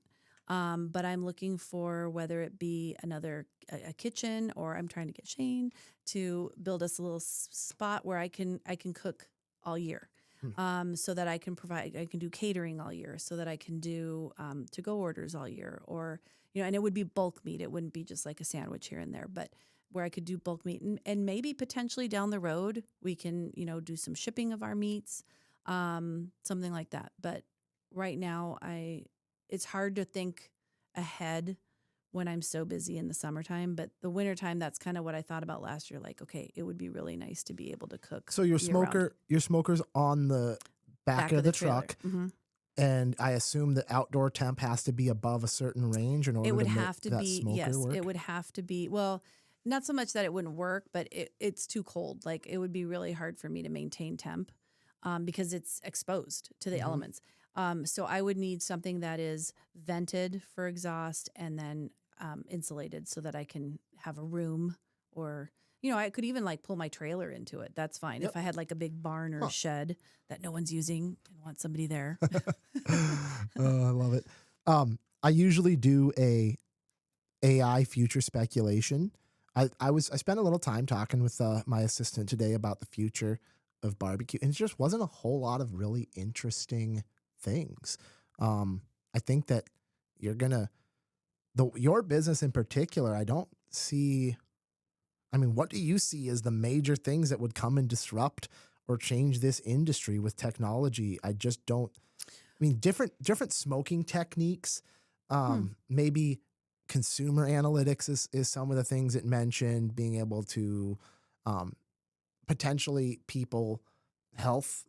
But I'm looking for whether it be a kitchen, or I'm trying to get Shane to build us a little spot where I can cook all year. So that I can do catering all year, so that I can do to-go orders all year, or, and it would be bulk meat. It wouldn't be just like a sandwich here and there, but where I could do bulk meat, and maybe potentially down the road we can, do some shipping of our meats, something like that. But right now it's hard to think ahead when I'm so busy in the summertime, but the wintertime, that's kind of what I thought about last year. Like, okay, it would be really nice to be able to cook. So your smoker's on the back of the truck. Mm-hmm. And I assume the outdoor temp has to be above a certain range in order to make that smoker work? It would have to be, well, not so much that it wouldn't work, but it's too cold. Like, it would be really hard for me to maintain temp because it's exposed to the elements. So I would need something that is vented for exhaust, and then insulated, so that I can have a room, or, I could even like pull my trailer into it. That's fine. If I had like a big barn or a shed that no one's using and want somebody there. Oh, I love it. I usually do a AI future speculation. I spent a little time talking with my assistant today about the future of barbecue, and it just wasn't a whole lot of really interesting things. I think that your business in particular, I don't see. I mean, what do you see as the major things that would come and disrupt or change this industry with technology? I just don't. I mean, different smoking techniques. Maybe consumer analytics is some of the things it mentioned. Being able to potentially people health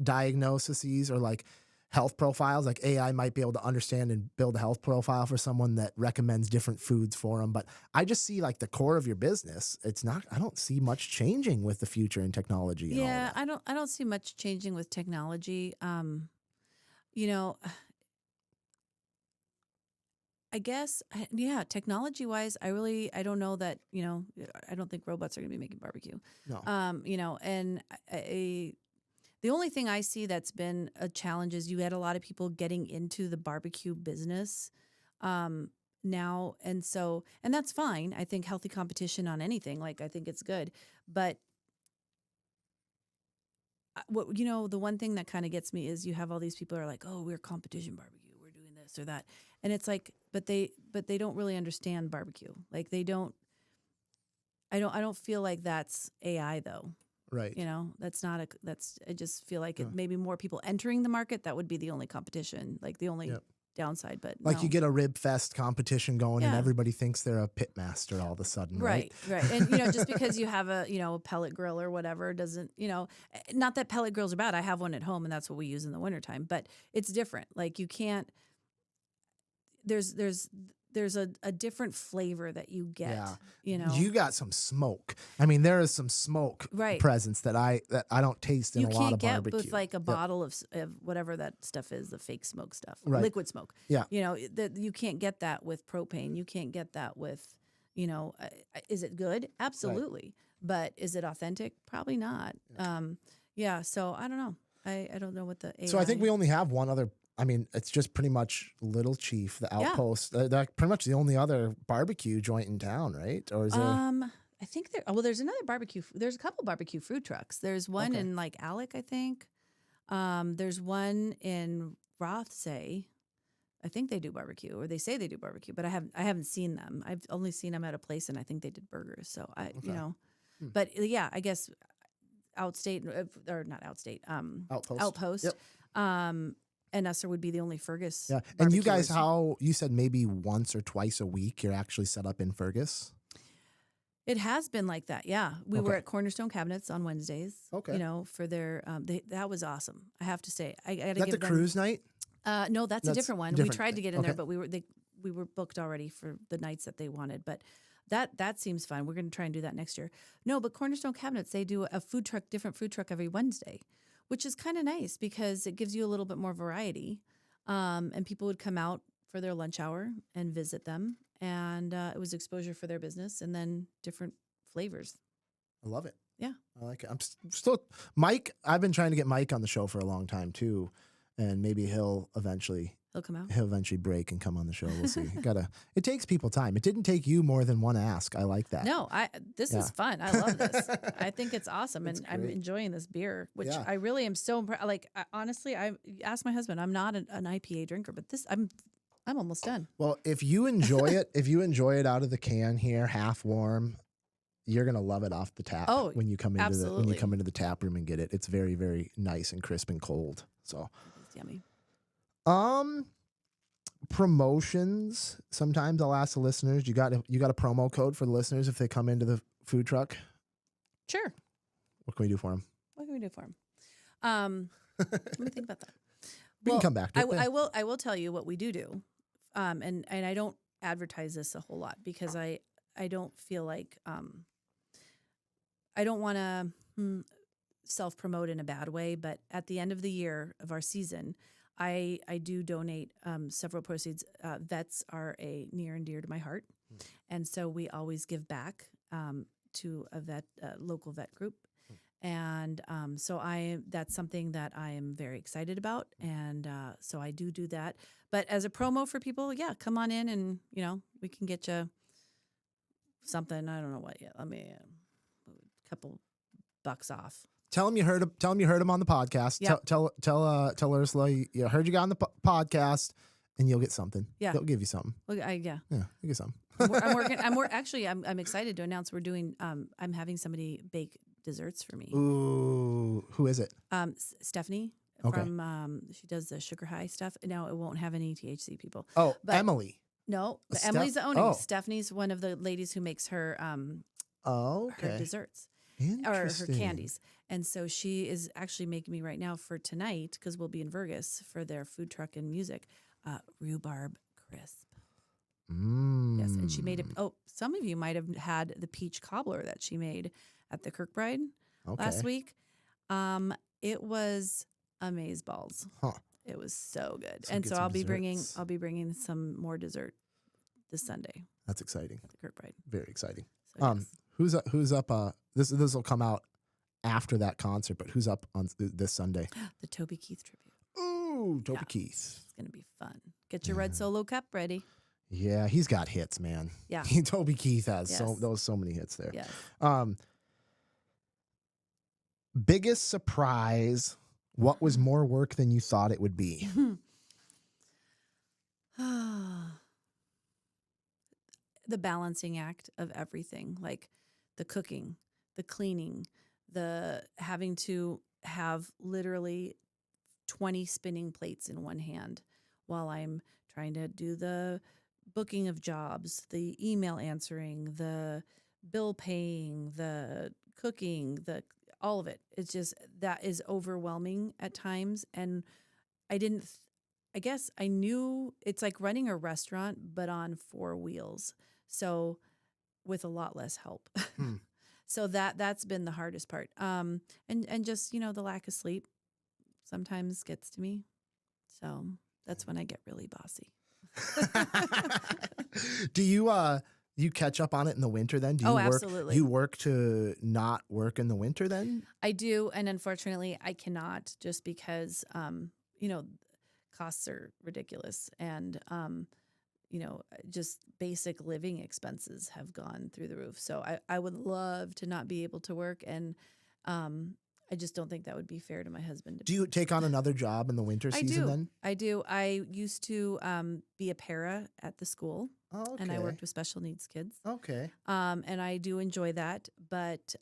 diagnoses, or like health profiles. Like AI might be able to understand and build a health profile for someone that recommends different foods for them. But I just see like the core of your business. I don't see much changing with the future in technology. Yeah, I don't see much changing with technology. I guess, technology wise, I don't know that, I don't think robots are going to be making barbecue. No. And the only thing I see that's been a challenge is you had a lot of people getting into the barbecue business now. And that's fine. I think healthy competition on anything, like, I think it's good. But the one thing that kind of gets me is you have all these people who are like, oh, we're competition barbecue, we're doing this or that. And it's like, but they don't really understand barbecue. Like, I don't feel like that's AI though. Right. I just feel like it maybe more people entering the market. That would be the only competition, like the only downside. But like, you get a rib fest competition going and everybody thinks they're a pit master all of a sudden. Right. And, just because you have a pellet grill or whatever doesn't, not that pellet grills are bad. I have one at home and that's what we use in the wintertime, but it's different. Like, you can't, there's a different flavor that you get. Yeah. You got some smoke. I mean, there is some smoke presence that I don't taste in a lot of barbecue. You can't get with like a bottle of whatever that stuff is, the fake smoke stuff, liquid smoke. Yeah. You can't get that with propane. You can't get that with, is it good? Absolutely. Right. But is it authentic? Probably not. So I don't know. I don't know what the AI. So I think we only have one other. I mean, it's just pretty much Little Chief, the Outpost. They're pretty much the only other barbecue joint in town, right? Or is there? I think there's another barbecue. There's a couple barbecue food trucks. There's one in like Alec, I think. There's one in Rothsay. I think they do barbecue, or they say they do barbecue, but I haven't seen them. I've only seen them at a place, and I think they did burgers. So but yeah, I guess Outstate, or not Outstate, Outpost. Yep. And Esser would be the only Fergus. Yeah. And you guys, how you said maybe once or twice a week you're actually set up in Fergus? It has been like that. Yeah. We were at Cornerstone Cabinets on Wednesdays. Okay. For their, that was awesome. I have to say. I got to give them. The cruise night? No, that's a different one. We tried to get in there, but we were booked already for the nights that they wanted. But that seems fun. We're going to try and do that next year. No, but Cornerstone Cabinets, they do a different food truck every Wednesday, which is kind of nice because it gives you a little bit more variety. And people would come out for their lunch hour and visit them. And it was exposure for their business and then different flavors. I love it. Yeah. I like it. I'm still, Mike, I've been trying to get Mike on the show for a long time too. And maybe he'll eventually break and come on the show. We'll see. It takes people time. It didn't take you more than one ask. I like that. No, this is fun. I love this. I think it's awesome. And I'm enjoying this beer, which I really am so impressed. Like, honestly, I asked my husband, I'm not an IPA drinker, but this, I'm almost done. Well, if you enjoy it, out of the can here, half warm, you're gonna love it off the tap. When you come into the tap room and get it, it's very, very nice and crisp and cold. So it's yummy. Promotions. Sometimes I'll ask the listeners. You got a promo code for the listeners if they come into the food truck? Sure. What can we do for them? Let me think about that. We can come back to it. I will tell you what we do. And I don't advertise this a whole lot because I don't feel like I don't want to self-promote in a bad way, but at the end of the year of our season, I do donate several proceeds. Vets are a near and dear to my heart, and so we always give back to a local vet group, and so that's something that I am very excited about, and so I do that. But as a promo for people, come on in, and we can get you something. I don't know what yet. Let me a couple bucks off. Tell him you heard him on the podcast. Yep. Tell Ursula you heard you got on the podcast, and you'll get something. Yeah, they'll give you something. Well, you'll get something. I'm excited to announce we're doing. I'm having somebody bake desserts for me. Ooh, who is it? Stephanie. Okay. From she does the sugar high stuff. No, it won't have any THC people. Oh, but Emily. No, Emily's the owner. Oh. Stephanie's one of the ladies who makes her her desserts or her candies. And so she is actually making me right now for tonight, because we'll be in Vegas for their food truck and music, rhubarb crisp. Yes, and she made it. Oh, some of you might have had the peach cobbler that she made at the Kirkbride last week. It was amazeballs. Huh. It was so good. And so I'll be bringing some more dessert this Sunday. That's exciting. At the Kirkbride. Very exciting. So, yes. Who's up? This will come out after that concert, but who's up on this Sunday? The Toby Keith tribute. Ooh, Toby Keith. It's gonna be fun. Get your red Solo cup ready. Yeah, he's got hits, man. Yeah, Toby Keith has so many hits there. Yes. Biggest surprise. What was more work than you thought it would be? The balancing act of everything, like the cooking, the cleaning, the having to have literally 20 spinning plates in one hand while I'm trying to do the booking of jobs, the email answering, the bill paying, the cooking, all of it. It's just, that is overwhelming at times. And I guess I knew it's like running a restaurant, but on 4 wheels. So with a lot less help. So that's been the hardest part. And just, the lack of sleep sometimes gets to me. So that's when I get really bossy. Do you catch up on it in the winter then? Absolutely. You work to not work in the winter then? I do. And unfortunately I cannot, just because, costs are ridiculous. And, just basic living expenses have gone through the roof. So I would love to not be able to work. And I just don't think that would be fair to my husband. Do you take on another job in the winter season then? I do. I used to be a para at the school. Oh, okay. And I worked with special needs kids. Okay. And I do enjoy that. But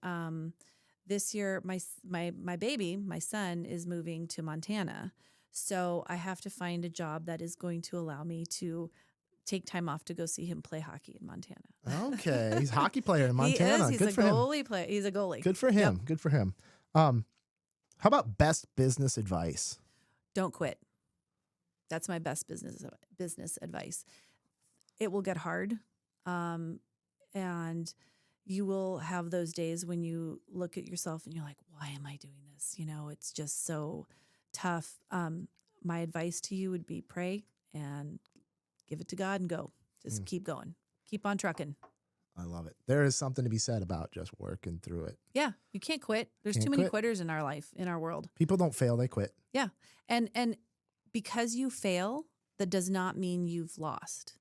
this year, my baby, my son, is moving to Montana. So I have to find a job that is going to allow me to take time off to go see him play hockey in Montana. Okay. He's a hockey player in Montana. He is. He's a goalie player. He's a goalie. Good for him. Yep. Good for him. How about best business advice? Don't quit. That's my best business advice. It will get hard. And you will have those days when you look at yourself and you're like, why am I doing this? It's just so tough. My advice to you would be pray and give it to God and go. Just keep going. Keep on trucking. I love it. There is something to be said about just working through it. Yeah, you can't quit. There's too many quitters in our life, in our world. People don't fail, they quit. Yeah. And because you fail, that does not mean you've lost.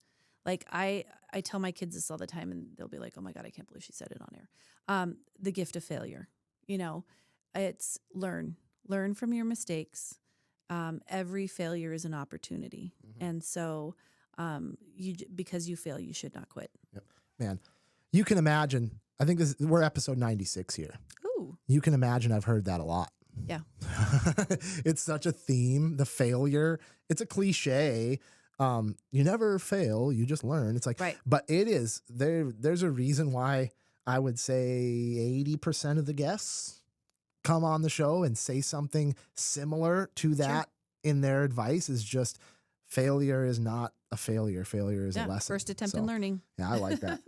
Like I tell my kids this all the time, and they'll be like, "Oh my God, I can't believe she said it on air." The gift of failure. It's learn from your mistakes. Every failure is an opportunity, and so because you fail, you should not quit. Yep. Man, you can imagine. I think we're episode 96 here. Ooh. You can imagine. I've heard that a lot. Yeah. It's such a theme. The failure. It's a cliche. You never fail. You just learn. It's like, right. But it is there's a reason why I would say 80% of the guests come on the show and say something similar to that in their advice is just failure is not a failure. Failure is a lesson. First attempt in learning. Yeah, I like that.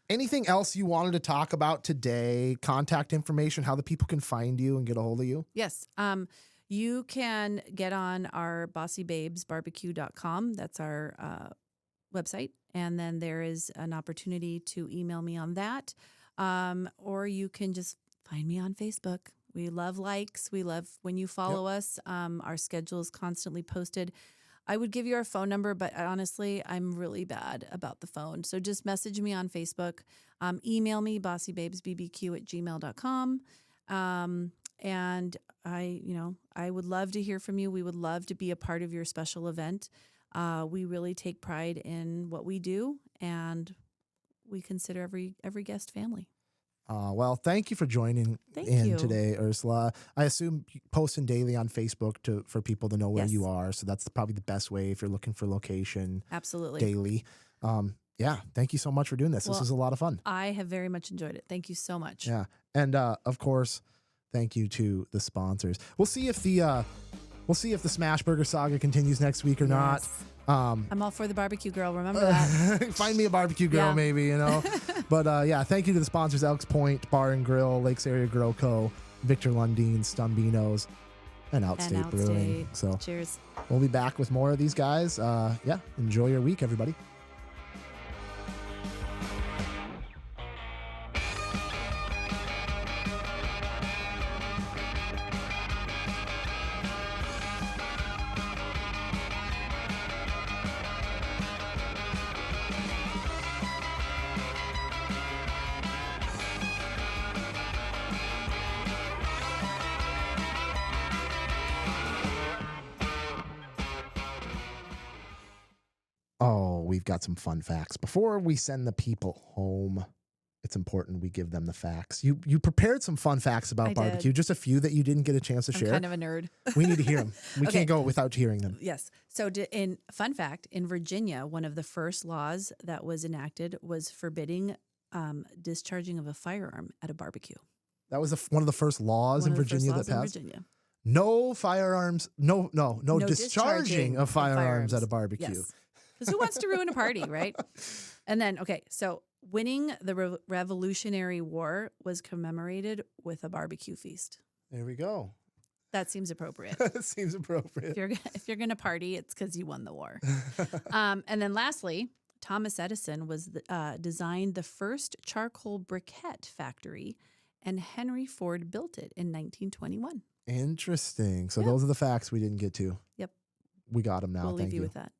Anything else you wanted to talk about today? Contact information, how the people can find you and get a hold of you? Yes. You can get on our bossybabesbbq.com. That's our website. And then there is an opportunity to email me on that. Or you can just find me on Facebook. We love likes. We love when you follow us. Our schedule is constantly posted. I would give you our phone number, but honestly, I'm really bad about the phone. So just message me on Facebook. Email me, bossybabesbbq@gmail.com. And I would love to hear from you. We would love to be a part of your special event. We really take pride in what we do, and we consider every guest family. Well, thank you for joining today, Ursula. I assume posting daily on Facebook for people to know where you are. So that's probably the best way if you're looking for location. Absolutely. Daily. Yeah. Thank you so much for doing this. This was a lot of fun. I have very much enjoyed it. Thank you so much. Yeah. And of course, thank you to the sponsors. We'll see if the Smash Burger saga continues next week or not. I'm all for the barbecue girl. Remember that. Find me a barbecue girl, maybe, But thank you to the sponsors: Elks Point Bar and Grill, Lakes Area Grow Co., Victor Lundeen, Stumbinos, and Outstate Brewing. So cheers. We'll be back with more of these guys. Enjoy your week, everybody. Oh, we've got some fun facts. Before we send the people home, it's important we give them the facts. You prepared some fun facts about barbecue, just a few that you didn't get a chance to share. I'm kind of a nerd. We need to hear them. We can't go without hearing them. Yes. So in fun fact, in Virginia, one of the first laws that was enacted was forbidding discharging of a firearm at a barbecue. That was one of the first laws in Virginia that passed? No firearms, no discharging of firearms at a barbecue. Yes. Because who wants to ruin a party, right? And then, so winning the Revolutionary War was commemorated with a barbecue feast. There we go. That seems appropriate. That seems appropriate. If you're going to party, it's because you won the war. And then lastly, Thomas Edison designed the first charcoal briquette factory, and Henry Ford built it in 1921. Interesting. So those are the facts we didn't get to. Yep. We got them now. We'll leave Thank you with that.